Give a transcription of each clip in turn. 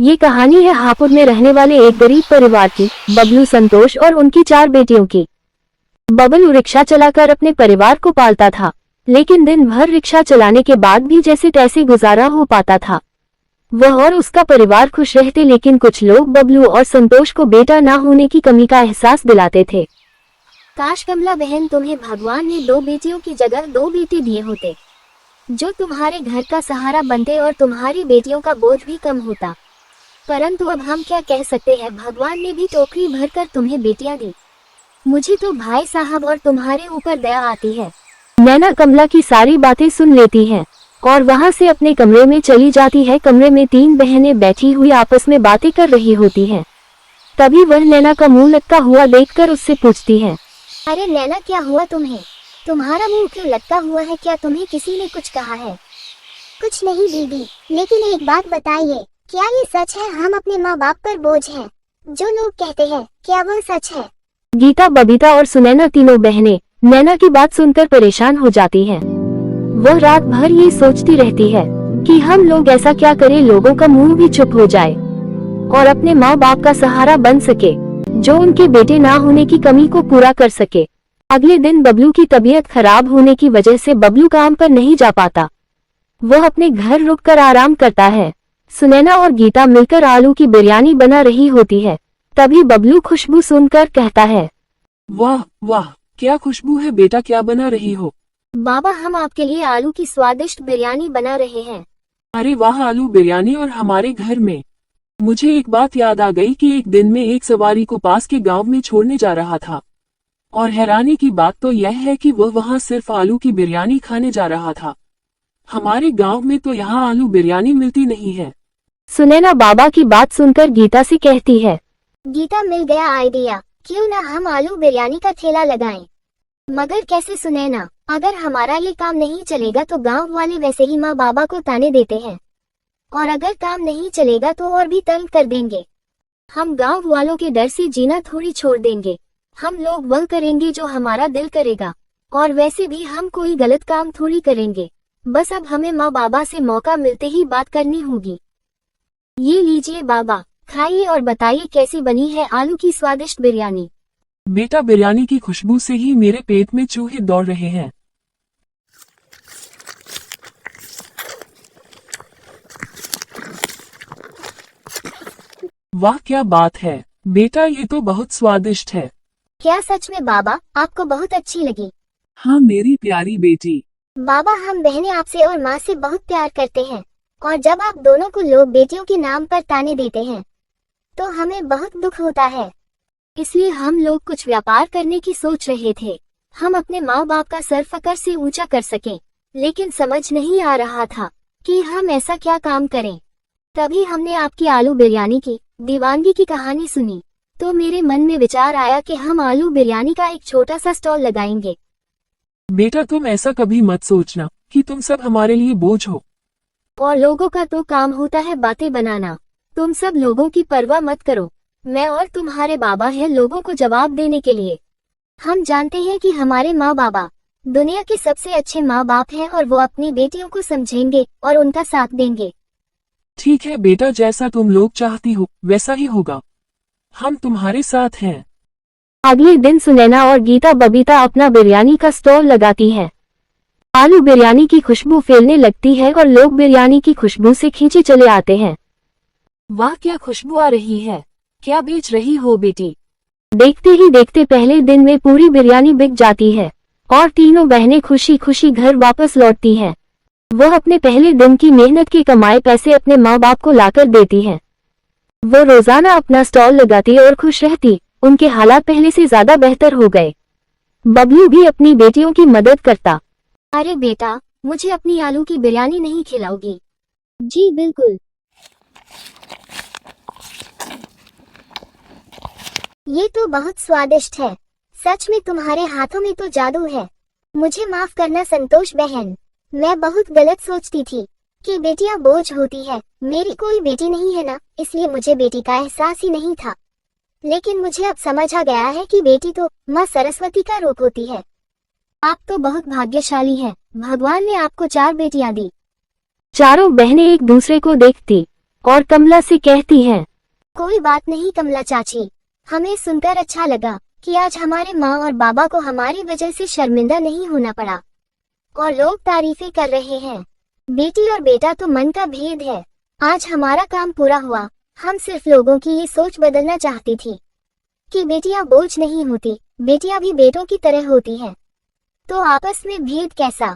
ये कहानी है हापुड़ में रहने वाले एक गरीब परिवार की, बबलू, संतोष और उनकी 4 बेटियों की। बबलू रिक्शा चलाकर अपने परिवार को पालता था, लेकिन दिन भर रिक्शा चलाने के बाद भी जैसे तैसे गुजारा हो पाता था। वह और उसका परिवार खुश रहते, लेकिन कुछ लोग बबलू और संतोष को बेटा ना होने की कमी का एहसास दिलाते थे। काश कमला बहन, तुम्हें भगवान ने 2 बेटियों की जगह 2 बेटे दिए होते, जो तुम्हारे घर का सहारा बनते और तुम्हारी बेटियों का बोझ भी कम होता। परंतु अब हम क्या कह सकते हैं, भगवान ने भी टोकरी भरकर तुम्हें बेटियां दी। मुझे तो भाई साहब और तुम्हारे ऊपर दया आती है। नैना कमला की सारी बातें सुन लेती है और वहां से अपने कमरे में चली जाती है। कमरे में 3 बहनें बैठी हुई आपस में बातें कर रही होती हैं। तभी वह नैना का मुंह लटका हुआ देखकर उससे पूछती है, अरे नैना, क्या हुआ तुम्हें? तुम्हारा मुंह क्यों लटका हुआ है? क्या तुम्हें किसी ने कुछ कहा है? कुछ नहीं दीदी, लेकिन एक बात बताइए, क्या ये सच है हम अपने माँ बाप पर बोझ हैं? जो लोग कहते हैं, क्या वह सच है? गीता, बबीता और सुनैना तीनों बहनें नैना की बात सुनकर परेशान हो जाती हैं। वह रात भर ये सोचती रहती है कि हम लोग ऐसा क्या करें लोगों का मुंह भी चुप हो जाए और अपने माँ बाप का सहारा बन सके, जो उनके बेटे ना होने की कमी को पूरा कर सके। अगले दिन बबलू की तबीयत खराब होने की वजह से बबलू काम पर नहीं जा पाता। वह अपने घर रुककर आराम करता है। सुनैना और गीता मिलकर आलू की बिरयानी बना रही होती है। तभी बबलू खुशबू सुनकर कहता है, वाह वाह, क्या खुशबू है बेटा, क्या बना रही हो? बाबा, हम आपके लिए आलू की स्वादिष्ट बिरयानी बना रहे हैं। अरे वाह, आलू बिरयानी और हमारे घर में। मुझे एक बात याद आ गई कि एक दिन में एक सवारी को पास के गांव में छोड़ने जा रहा था, और हैरानी की बात तो यह है कि वह वहां सिर्फ आलू की बिरयानी खाने जा रहा था। हमारे गांव में तो यहाँ आलू बिरयानी मिलती नहीं है। सुनैना बाबा की बात सुनकर गीता से कहती है, गीता, मिल गया आइडिया, क्यों ना हम आलू बिरयानी का ठेला लगाएं? मगर कैसे सुनैना? अगर हमारा ये काम नहीं चलेगा तो गांव वाले वैसे ही माँ बाबा को ताने देते हैं, और अगर काम नहीं चलेगा तो और भी तंग कर देंगे। हम गांव वालों के डर से जीना थोड़ी छोड़ देंगे। हम लोग वह करेंगे जो हमारा दिल करेगा, और वैसे भी हम कोई गलत काम थोड़ी करेंगे। बस अब हमें माँ बाबा से मौका मिलते ही बात करनी होगी। ये लीजिए बाबा, खाइए और बताइए कैसी बनी है आलू की स्वादिष्ट बिरयानी। बेटा, बिरयानी की खुशबू से ही मेरे पेट में चूहे दौड़ रहे हैं। वाह, क्या बात है बेटा, ये तो बहुत स्वादिष्ट है। क्या सच में बाबा, आपको बहुत अच्छी लगी? हाँ मेरी प्यारी बेटी। बाबा, हम बहनें आपसे और माँ से बहुत प्यार करते हैं, और जब आप दोनों को लोग बेटियों के नाम पर ताने देते हैं तो हमें बहुत दुख होता है। इसलिए हम लोग कुछ व्यापार करने की सोच रहे थे, हम अपने माँ बाप का सर फकर से ऊंचा कर सकें, लेकिन समझ नहीं आ रहा था कि हम ऐसा क्या काम करें। तभी हमने आपकी आलू बिरयानी की दीवानगी की कहानी सुनी, तो मेरे मन में विचार आया कि हम आलू बिरयानी का एक छोटा सा स्टॉल लगाएंगे। बेटा, तुम ऐसा कभी मत सोचना कि तुम सब हमारे लिए बोझ हो। और लोगों का तो काम होता है बातें बनाना। तुम सब लोगों की परवाह मत करो, मैं और तुम्हारे बाबा हैं लोगों को जवाब देने के लिए। हम जानते हैं कि हमारे माँ बाबा दुनिया के सबसे अच्छे माँ बाप हैं, और वो अपनी बेटियों को समझेंगे और उनका साथ देंगे। ठीक है बेटा, जैसा तुम लोग चाहती हो वैसा ही होगा। हम तुम्हारे साथ हैं। अगले दिन सुनैना और गीता, बबीता अपना बिरयानी का स्टॉल लगाती हैं। आलू बिरयानी की खुशबू फैलने लगती है और लोग बिरयानी की खुशबू से खींचे चले आते हैं। वाह, क्या खुशबू आ रही है, क्या बेच रही हो बेटी? देखते ही देखते पहले दिन में पूरी बिरयानी बिक जाती है और तीनों बहनें खुशी खुशी घर वापस लौटती हैं। वह अपने पहले दिन की मेहनत के कमाए पैसे अपने माँ बाप को लाकर देती हैं। वो रोजाना अपना स्टॉल लगाती और खुश रहती। उनके हालात पहले से ज्यादा बेहतर हो गए। बबलू भी अपनी बेटियों की मदद करता। अरे बेटा, मुझे अपनी आलू की बिरयानी नहीं खिलाओगी? जी बिल्कुल, ये तो बहुत स्वादिष्ट है। सच में तुम्हारे हाथों में तो जादू है। मुझे माफ करना संतोष बहन, मैं बहुत गलत सोचती थी कि बेटियां बोझ होती है। मेरी कोई बेटी नहीं है ना, इसलिए मुझे बेटी का एहसास ही नहीं था। लेकिन मुझे अब समझ आ गया है कि बेटी तो माँ सरस्वती का रूप होती है। आप तो बहुत भाग्यशाली हैं, भगवान ने आपको 4 बेटियां दी। चारों बहनें एक दूसरे को देखती और कमला से कहती हैं, कोई बात नहीं कमला चाची, हमें सुनकर अच्छा लगा कि आज हमारे माँ और बाबा को हमारी वजह से शर्मिंदा नहीं होना पड़ा और लोग तारीफें कर रहे हैं। बेटी और बेटा तो मन का भेद है। आज हमारा काम पूरा हुआ। हम सिर्फ लोगों की ये सोच बदलना चाहती थी कि बेटियां बोझ नहीं होती, बेटियां भी बेटों की तरह होती हैं। तो आपस में भेद कैसा?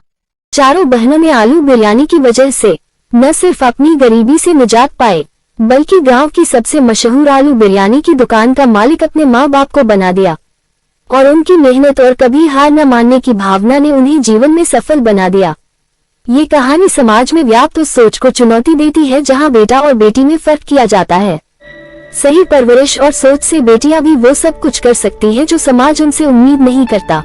चारों बहनों ने आलू बिरयानी की वजह से न सिर्फ अपनी गरीबी से निजात पाए, बल्कि गांव की सबसे मशहूर आलू बिरयानी की दुकान का मालिक अपने माँ बाप को बना दिया। और उनकी मेहनत और कभी हार न मानने की भावना ने उन्हें जीवन में सफल बना दिया। ये कहानी समाज में व्याप्त उस सोच को चुनौती देती है जहां बेटा और बेटी में फर्क किया जाता है। सही परवरिश और सोच से बेटियां भी वो सब कुछ कर सकती हैं जो समाज उनसे उम्मीद नहीं करता।